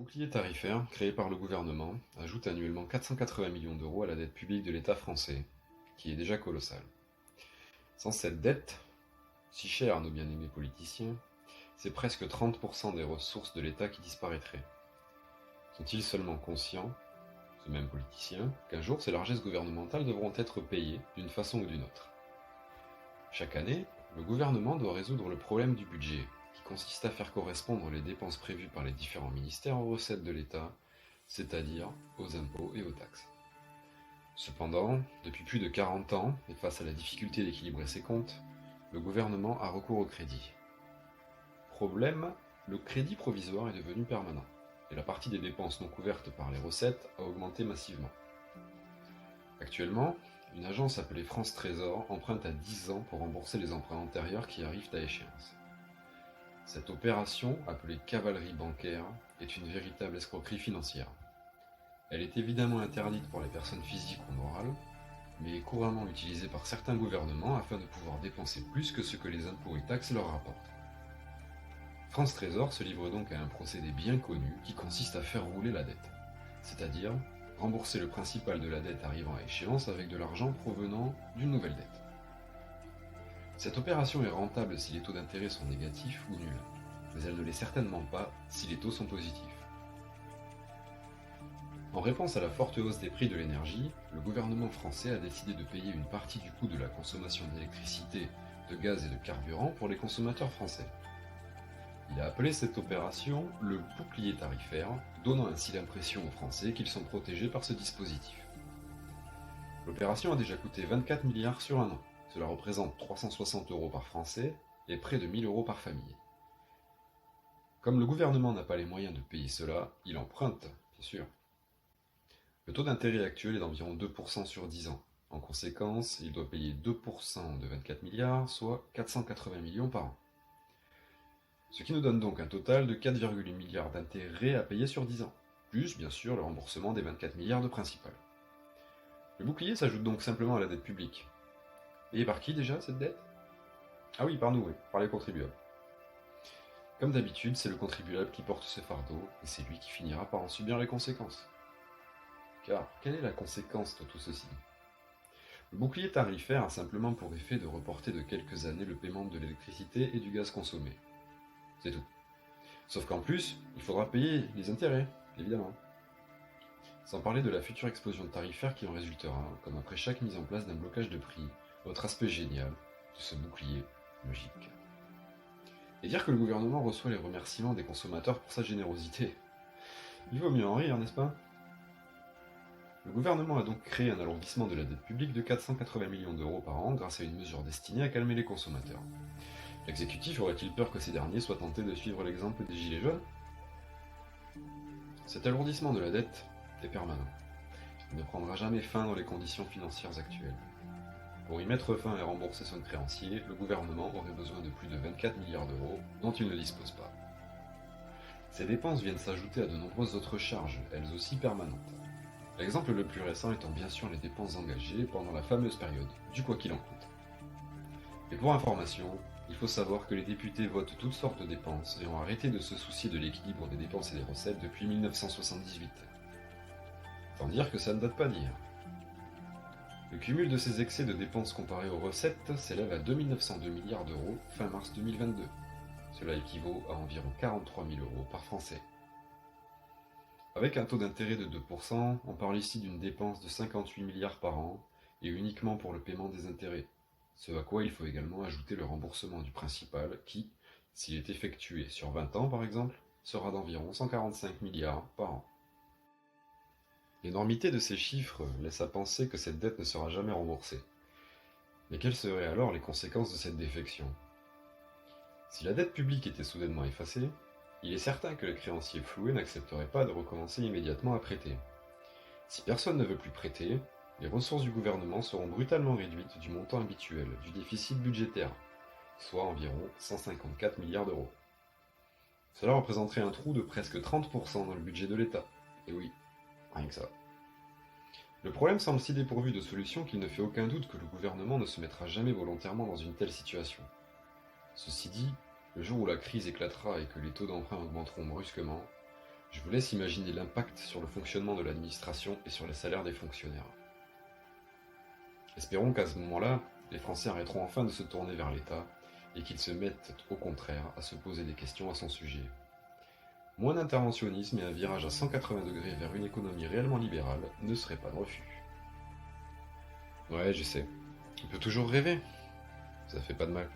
Bouclier tarifaire, créé par le gouvernement, ajoute annuellement 480 millions d'euros à la dette publique de l'État français, qui est déjà colossale. Sans cette dette, si chère à nos bien-aimés politiciens, c'est presque 30% des ressources de l'État qui disparaîtraient. Sont-ils seulement conscients, ces mêmes politiciens, qu'un jour ces largesses gouvernementales devront être payées d'une façon ou d'une autre? Chaque année, le gouvernement doit résoudre le problème du budget, qui consiste à faire correspondre les dépenses prévues par les différents ministères aux recettes de l'État, c'est-à-dire aux impôts et aux taxes. Cependant, depuis plus de 40 ans, et face à la difficulté d'équilibrer ses comptes, le gouvernement a recours au crédit. Problème, le crédit provisoire est devenu permanent, et la partie des dépenses non couvertes par les recettes a augmenté massivement. Actuellement, une agence appelée France Trésor emprunte à 10 ans pour rembourser les emprunts antérieurs qui arrivent à échéance. Cette opération, appelée cavalerie bancaire, est une véritable escroquerie financière. Elle est évidemment interdite pour les personnes physiques ou morales, mais est couramment utilisée par certains gouvernements afin de pouvoir dépenser plus que ce que les impôts et taxes leur rapportent. France Trésor se livre donc à un procédé bien connu qui consiste à faire rouler la dette, c'est-à-dire rembourser le principal de la dette arrivant à échéance avec de l'argent provenant d'une nouvelle dette. Cette opération est rentable si les taux d'intérêt sont négatifs ou nuls, mais elle ne l'est certainement pas si les taux sont positifs. En réponse à la forte hausse des prix de l'énergie, le gouvernement français a décidé de payer une partie du coût de la consommation d'électricité, de gaz et de carburant pour les consommateurs français. Il a appelé cette opération le bouclier tarifaire, donnant ainsi l'impression aux Français qu'ils sont protégés par ce dispositif. L'opération a déjà coûté 24 milliards sur un an. Cela représente 360 euros par Français et près de 1000 euros par famille. Comme le gouvernement n'a pas les moyens de payer cela, il emprunte, bien sûr. Le taux d'intérêt actuel est d'environ 2% sur 10 ans. En conséquence, il doit payer 2% de 24 milliards, soit 480 millions par an. Ce qui nous donne donc un total de 4,8 milliards d'intérêts à payer sur 10 ans, plus bien sûr le remboursement des 24 milliards de principal. Le bouclier s'ajoute donc simplement à la dette publique. Et par qui déjà cette dette? Ah oui, par nous, oui, par les contribuables. Comme d'habitude, c'est le contribuable qui porte ce fardeau, et c'est lui qui finira par en subir les conséquences. Car quelle est la conséquence de tout ceci? Le bouclier tarifaire a simplement pour effet de reporter de quelques années le paiement de l'électricité et du gaz consommé. C'est tout. Sauf qu'en plus, il faudra payer les intérêts, évidemment. Sans parler de la future explosion tarifaire qui en résultera, comme après chaque mise en place d'un blocage de prix, autre aspect génial de ce bouclier logique. Et dire que le gouvernement reçoit les remerciements des consommateurs pour sa générosité. Il vaut mieux en rire, n'est-ce pas? Le gouvernement a donc créé un alourdissement de la dette publique de 480 millions d'euros par an grâce à une mesure destinée à calmer les consommateurs. L'exécutif aurait-il peur que ces derniers soient tentés de suivre l'exemple des Gilets jaunes? Cet alourdissement de la dette est permanent. Il ne prendra jamais fin dans les conditions financières actuelles. Pour y mettre fin et rembourser son créancier, le gouvernement aurait besoin de plus de 24 milliards d'euros dont il ne dispose pas. Ces dépenses viennent s'ajouter à de nombreuses autres charges, elles aussi permanentes. L'exemple le plus récent étant bien sûr les dépenses engagées pendant la fameuse période du quoi qu'il en coûte. Et pour information, il faut savoir que les députés votent toutes sortes de dépenses et ont arrêté de se soucier de l'équilibre des dépenses et des recettes depuis 1978. Tant dire que ça ne date pas d'hier. Le cumul de ces excès de dépenses comparés aux recettes s'élève à 2902 milliards d'euros fin mars 2022. Cela équivaut à environ 43 000 euros par Français. Avec un taux d'intérêt de 2%, on parle ici d'une dépense de 58 milliards par an, et uniquement pour le paiement des intérêts. Ce à quoi il faut également ajouter le remboursement du principal qui, s'il est effectué sur 20 ans par exemple, sera d'environ 145 milliards par an. L'énormité de ces chiffres laisse à penser que cette dette ne sera jamais remboursée. Mais quelles seraient alors les conséquences de cette défection? Si la dette publique était soudainement effacée, il est certain que les créanciers floués n'accepteraient pas de recommencer immédiatement à prêter. Si personne ne veut plus prêter, les ressources du gouvernement seront brutalement réduites du montant habituel du déficit budgétaire, soit environ 154 milliards d'euros. Cela représenterait un trou de presque 30% dans le budget de l'État. Et oui, rien que ça. Le problème semble si dépourvu de solution qu'il ne fait aucun doute que le gouvernement ne se mettra jamais volontairement dans une telle situation. Ceci dit, le jour où la crise éclatera et que les taux d'emprunt augmenteront brusquement, Je vous laisse imaginer l'impact sur le fonctionnement de l'administration et sur les salaires des fonctionnaires. Espérons qu'à ce moment-là, les Français arrêteront enfin de se tourner vers l'État et qu'ils se mettent au contraire à se poser des questions à son sujet. Moins d'interventionnisme et un virage à 180 degrés vers une économie réellement libérale ne serait pas de refus. Ouais, je sais. On peut toujours rêver. Ça fait pas de mal.